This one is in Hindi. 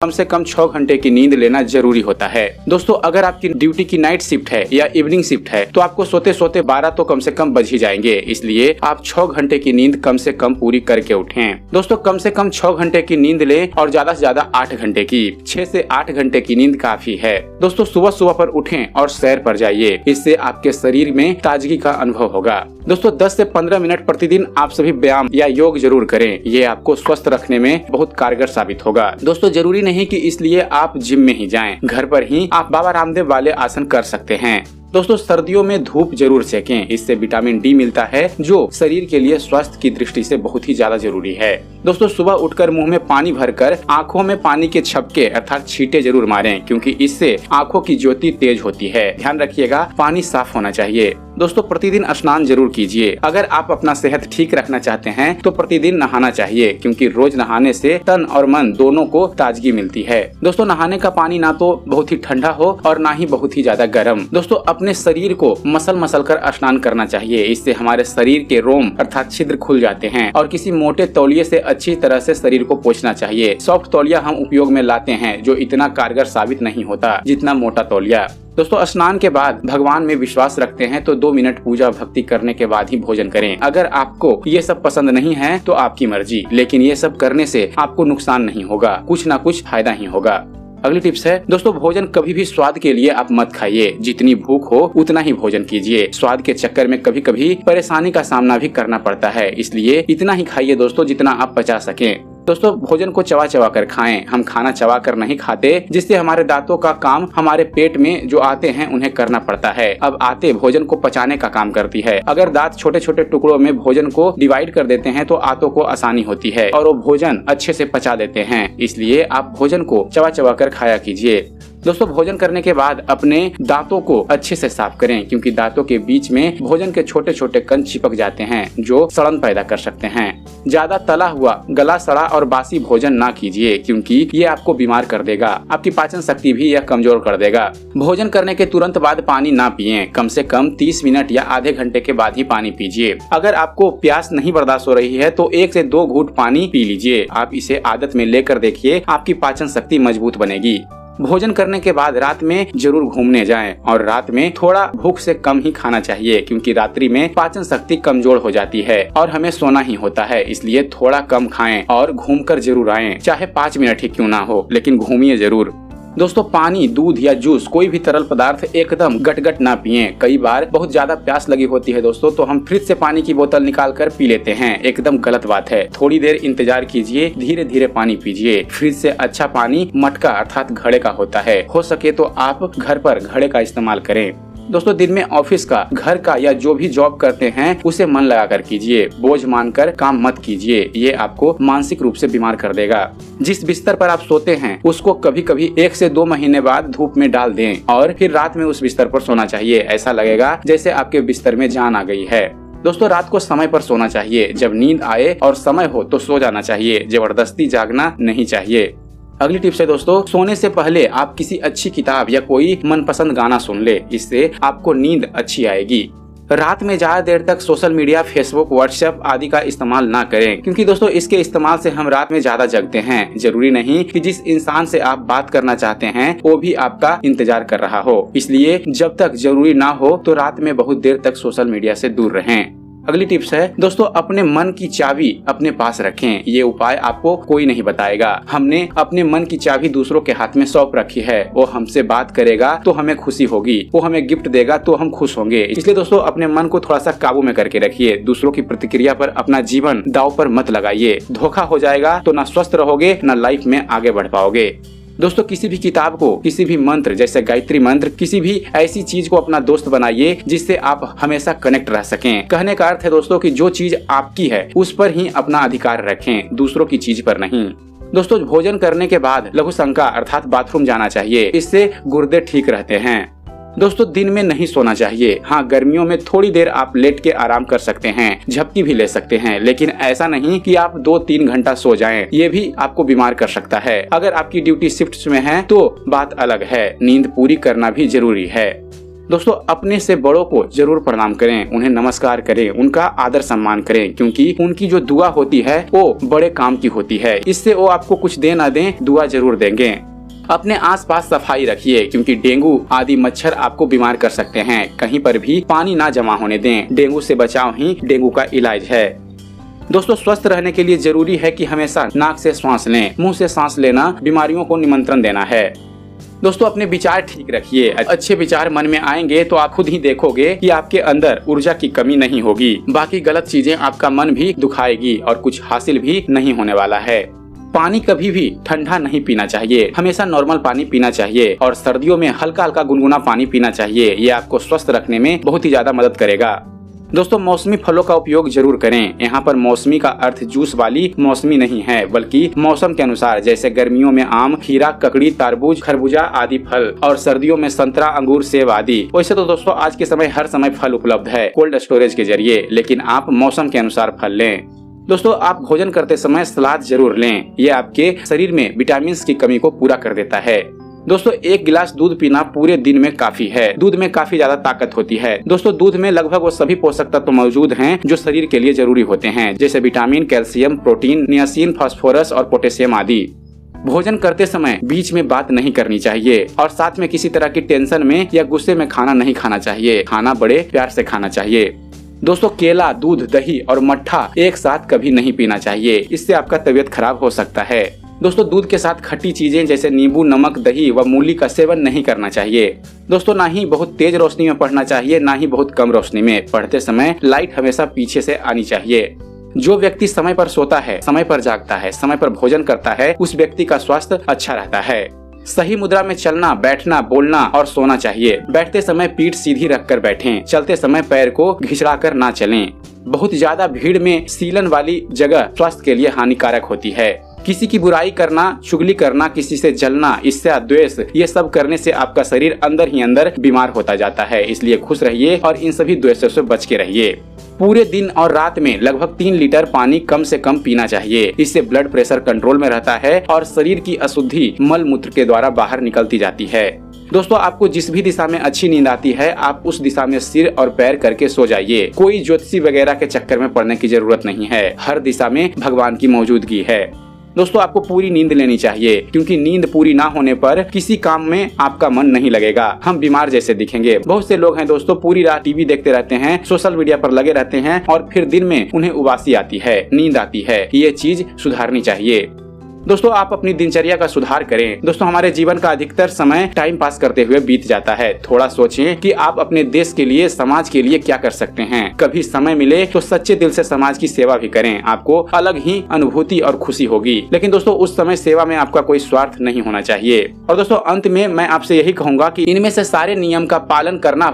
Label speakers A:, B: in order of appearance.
A: कम से कम 6 घंटे की नींद लेना जरूरी होता है। दोस्तों अगर आपकी ड्यूटी की नाइट शिफ्ट है या इवनिंग शिफ्ट है तो आपको सोते सोते 12 तो कम से कम बज ही जाएंगे, इसलिए आप 6 घंटे की नींद कम से कम पूरी करके उठें। दोस्तों कम से कम 6 घंटे की नींद लें और ज्यादा से ज्यादा 8 घंटे की। 6 से 8 घंटे की नींद काफी है। दोस्तों सुबह सुबह पर उठें और सैर पर जाइए, इससे आपके शरीर में ताजगी का अनुभव होगा। दोस्तों 10 से 15 मिनट प्रतिदिन आप सभी व्यायाम या योग जरूर करें, ये आपको स्वस्थ रखने में बहुत कारगर साबित होगा। दोस्तों जरूरी नहीं कि इसलिए आप जिम में ही जाएं, घर पर ही आप बाबा रामदेव वाले आसन कर सकते हैं। दोस्तों सर्दियों में धूप जरूर सेकें, इससे विटामिन डी मिलता है जो शरीर के लिए स्वास्थ्य की दृष्टि से बहुत ही ज्यादा जरूरी है। दोस्तों सुबह उठकर मुंह में पानी भरकर आंखों में पानी के छपके अर्थात छींटे जरूर मारें, क्योंकि इससे आंखों की ज्योति तेज होती है। ध्यान रखिएगा पानी साफ होना चाहिए। दोस्तों प्रतिदिन स्नान जरूर कीजिए। अगर आप अपना सेहत ठीक रखना चाहते हैं तो प्रतिदिन नहाना चाहिए, क्योंकि रोज नहाने से तन और मन दोनों को ताजगी मिलती है। दोस्तों नहाने का पानी ना तो बहुत ही ठंडा हो और ना ही बहुत ही ज्यादा गर्म। दोस्तों अपने शरीर को मसल कर स्नान करना चाहिए, इससे हमारे शरीर के रोम अर्थात छिद्र खुल जाते हैं। और किसी मोटे तौलिए से अच्छी तरह से शरीर को पोंछना चाहिए। सॉफ्ट तौलिया हम उपयोग में लाते हैं जो इतना कारगर साबित नहीं होता जितना मोटा तौलिया। दोस्तों स्नान के बाद भगवान में विश्वास रखते हैं तो 2 मिनट पूजा भक्ति करने के बाद ही भोजन करें। अगर आपको ये सब पसंद नहीं है तो आपकी मर्जी, लेकिन ये सब करने से आपको नुकसान नहीं होगा, कुछ ना कुछ फायदा ही होगा। अगली टिप्स है दोस्तों भोजन कभी भी स्वाद के लिए आप मत खाइए। जितनी भूख हो उतना ही भोजन कीजिए। स्वाद के चक्कर में कभी कभी परेशानी का सामना भी करना पड़ता है, इसलिए इतना ही खाइए दोस्तों जितना आप पचा सकें। दोस्तों भोजन को चबा चबा कर खाएं। हम खाना चबा कर नहीं खाते, जिससे हमारे दांतों का काम हमारे पेट में जो आते हैं उन्हें करना पड़ता है। अब आते भोजन को पचाने का काम करती है। अगर दांत छोटे छोटे टुकड़ों में भोजन को डिवाइड कर देते हैं तो आंतों को आसानी होती है और वो भोजन अच्छे से पचा देते हैं। इसलिए आप भोजन को चबा चबा कर खाया कीजिए। दोस्तों भोजन करने के बाद अपने दांतों को अच्छे से साफ करें, क्योंकि दांतों के बीच में भोजन के छोटे छोटे कण चिपक जाते हैं जो सड़न पैदा कर सकते हैं। ज्यादा तला हुआ, गला सड़ा और बासी भोजन ना कीजिए, क्योंकि ये आपको बीमार कर देगा। आपकी पाचन शक्ति भी यह कमजोर कर देगा। भोजन करने के तुरंत बाद पानी ना पिएं। कम से कम 30 मिनट या आधे घंटे के बाद ही पानी पीजिए। अगर आपको प्यास नहीं बर्दाश्त हो रही है तो 1 से 2 घूंट पानी पी लीजिए। आप इसे आदत में लेकर देखिए, आपकी पाचन शक्ति मजबूत बनेगी। भोजन करने के बाद रात में जरूर घूमने जाएं और रात में थोड़ा भूख से कम ही खाना चाहिए, क्योंकि रात्रि में पाचन शक्ति कमजोर हो जाती है और हमें सोना ही होता है। इसलिए थोड़ा कम खाएं और घूमकर जरूर आएं, चाहे 5 मिनट ही क्यों ना हो, लेकिन घूमिए जरूर। दोस्तों पानी, दूध या जूस, कोई भी तरल पदार्थ एकदम गट ना पिएं। कई बार बहुत ज्यादा प्यास लगी होती है दोस्तों, तो हम फ्रिज से पानी की बोतल निकाल कर पी लेते हैं। एकदम गलत बात है। थोड़ी देर इंतजार कीजिए, धीरे धीरे पानी पीजिए। फ्रिज से अच्छा पानी मटका अर्थात घड़े का होता है। हो सके तो आप घर पर घड़े का इस्तेमाल करें। दोस्तों दिन में ऑफिस का, घर का या जो भी जॉब करते हैं उसे मन लगाकर कीजिए। बोझ मानकर काम मत कीजिए, ये आपको मानसिक रूप से बीमार कर देगा। जिस बिस्तर पर आप सोते हैं उसको कभी कभी 1 से 2 महीने बाद धूप में डाल दें और फिर रात में उस बिस्तर पर सोना चाहिए। ऐसा लगेगा जैसे आपके बिस्तर में जान आ गई है। दोस्तों रात को समय पर सोना चाहिए। जब नींद आए और समय हो तो सो जाना चाहिए, जबरदस्ती जागना नहीं चाहिए। अगली टिप्स है दोस्तों सोने से पहले आप किसी अच्छी किताब या कोई मनपसंद गाना सुन ले, इससे आपको नींद अच्छी आएगी। रात में ज्यादा देर तक सोशल मीडिया, फेसबुक, व्हाट्सएप आदि का इस्तेमाल ना करें, क्योंकि दोस्तों इसके इस्तेमाल से हम रात में ज्यादा जगते हैं। जरूरी नहीं कि जिस इंसान से आप बात करना चाहते हैं वो भी आपका इंतजार कर रहा हो, इसलिए जब तक जरूरी ना हो तो रात में बहुत देर तक सोशल मीडिया से दूर रहें। अगली टिप्स है दोस्तों अपने मन की चाबी अपने पास रखें। ये उपाय आपको कोई नहीं बताएगा। हमने अपने मन की चाबी दूसरों के हाथ में सौंप रखी है। वो हमसे बात करेगा तो हमें खुशी होगी, वो हमें गिफ्ट देगा तो हम खुश होंगे। इसलिए दोस्तों अपने मन को थोड़ा सा काबू में करके रखिए। दूसरों की प्रतिक्रिया पर अपना जीवन दांव पर मत लगाइए। धोखा हो जाएगा तो ना स्वस्थ रहोगे ना लाइफ में आगे बढ़ पाओगे। दोस्तों किसी भी किताब को, किसी भी मंत्र जैसे गायत्री मंत्र, किसी भी ऐसी चीज को अपना दोस्त बनाइए जिससे आप हमेशा कनेक्ट रह सकें। कहने का अर्थ है दोस्तों कि जो चीज आपकी है उस पर ही अपना अधिकार रखें, दूसरों की चीज पर नहीं। दोस्तों भोजन करने के बाद लघु शंका अर्थात बाथरूम जाना चाहिए, इससे गुर्दे ठीक रहते हैं। दोस्तों दिन में नहीं सोना चाहिए। हाँ गर्मियों में थोड़ी देर आप लेट के आराम कर सकते हैं, झपकी भी ले सकते हैं, लेकिन ऐसा नहीं कि आप 2-3 घंटा सो जाएं। ये भी आपको बीमार कर सकता है। अगर आपकी ड्यूटी शिफ्ट में है तो बात अलग है, नींद पूरी करना भी जरूरी है। दोस्तों अपने से बड़ों को जरूर प्रणाम करें, उन्हें नमस्कार करें, उनका आदर सम्मान करें, क्योंकि उनकी जो दुआ होती है वो बड़े काम की होती है। इससे वो आपको कुछ दे ना दें, दुआ जरूर देंगे। अपने आसपास सफाई रखिए, क्योंकि डेंगू आदि मच्छर आपको बीमार कर सकते हैं। कहीं पर भी पानी ना जमा होने दें, डेंगू से बचाव ही डेंगू का इलाज है। दोस्तों स्वस्थ रहने के लिए जरूरी है कि हमेशा नाक से सांस लें, मुंह से सांस लेना बीमारियों को निमंत्रण देना है। दोस्तों अपने विचार ठीक रखिए, अच्छे विचार मन में आएंगे तो आप खुद ही देखोगे कि आपके अंदर ऊर्जा की कमी नहीं होगी। बाकी गलत चीजें आपका मन भी दुखाएगी और कुछ हासिल भी नहीं होने वाला है। पानी कभी भी ठंडा नहीं पीना चाहिए, हमेशा नॉर्मल पानी पीना चाहिए और सर्दियों में हल्का हल्का गुनगुना पानी पीना चाहिए। ये आपको स्वस्थ रखने में बहुत ही ज्यादा मदद करेगा। दोस्तों मौसमी फलों का उपयोग जरूर करें। यहाँ पर मौसमी का अर्थ जूस वाली मौसमी नहीं है, बल्कि मौसम के अनुसार, जैसे गर्मियों में आम, खीरा, ककड़ी, तरबूज, खरबूजा आदि फल और सर्दियों में संतरा, अंगूर, सेब आदि। वैसे तो दोस्तों आज के समय हर समय फल उपलब्ध है कोल्ड स्टोरेज के जरिए, लेकिन आप मौसम के अनुसार फल लें। दोस्तों आप भोजन करते समय सलाद जरूर लें, यह आपके शरीर में विटामिन की कमी को पूरा कर देता है। दोस्तों 1 गिलास दूध पीना पूरे दिन में काफी है। दूध में काफी ज्यादा ताकत होती है। दोस्तों दूध में लगभग वो सभी पोषक तत्व मौजूद हैं जो शरीर के लिए जरूरी होते हैं, जैसे vitamin, calcium, protein, niacin, phosphorus और पोटेशियम आदि। भोजन करते समय बीच में बात नहीं करनी चाहिए और साथ में किसी तरह की टेंशन में या गुस्से में खाना नहीं खाना चाहिए। खाना बड़े प्यार से खाना चाहिए। दोस्तों केला, दूध, दही और मट्ठा एक साथ कभी नहीं पीना चाहिए, इससे आपका तबीयत खराब हो सकता है। दोस्तों दूध के साथ खट्टी चीजें जैसे नींबू, नमक, दही व मूली का सेवन नहीं करना चाहिए। दोस्तों ना ही बहुत तेज रोशनी में पढ़ना चाहिए, ना ही बहुत कम रोशनी में। पढ़ते समय लाइट हमेशा पीछे से आनी चाहिए। जो व्यक्ति समय पर सोता है, समय पर जागता है, समय पर भोजन करता है, उस व्यक्ति का स्वास्थ्य अच्छा रहता है। सही मुद्रा में चलना, बैठना, बोलना और सोना चाहिए। बैठते समय पीठ सीधी रखकर बैठें, चलते समय पैर को घिसड़ाकर ना चलें। बहुत ज्यादा भीड़ में सीलन वाली जगह स्वास्थ्य के लिए हानिकारक होती है। किसी की बुराई करना, चुगली करना, किसी से जलना, ईर्ष्या, द्वेष, ये सब करने से आपका शरीर अंदर ही अंदर बीमार होता जाता है। इसलिए खुश रहिए और इन सभी द्वेषों से बच के रहिए। पूरे दिन और रात में लगभग 3 लीटर पानी कम से कम पीना चाहिए। इससे ब्लड प्रेशर कंट्रोल में रहता है और शरीर की अशुद्धि मल मूत्र के द्वारा बाहर निकलती जाती है। दोस्तों आपको जिस भी दिशा में अच्छी नींद आती है, आप उस दिशा में सिर और पैर करके सो जाइए। कोई ज्योतिषी वगैरह के चक्कर में पड़ने की जरूरत नहीं है। हर दिशा में भगवान की मौजूदगी है। दोस्तों आपको पूरी नींद लेनी चाहिए, क्योंकि नींद पूरी ना होने पर किसी काम में आपका मन नहीं लगेगा। हम बीमार जैसे दिखेंगे। बहुत से लोग हैं दोस्तों पूरी रात टीवी देखते रहते हैं, सोशल मीडिया पर लगे रहते हैं और फिर दिन में उन्हें उबासी आती है, नींद आती है। ये चीज सुधारनी चाहिए। दोस्तों आप अपनी दिनचर्या का सुधार करें। दोस्तों हमारे जीवन का अधिकतर समय टाइम पास करते हुए बीत जाता है। थोड़ा सोचें कि आप अपने देश के लिए, समाज के लिए क्या कर सकते हैं। कभी समय मिले तो सच्चे दिल से समाज की सेवा भी करें, आपको अलग ही अनुभूति और खुशी होगी। लेकिन दोस्तों उस समय सेवा में आपका कोई स्वार्थ नहीं होना चाहिए। और दोस्तों अंत में मैं आपसे यही कहूँगा कि इनमें से सारे नियम का पालन करना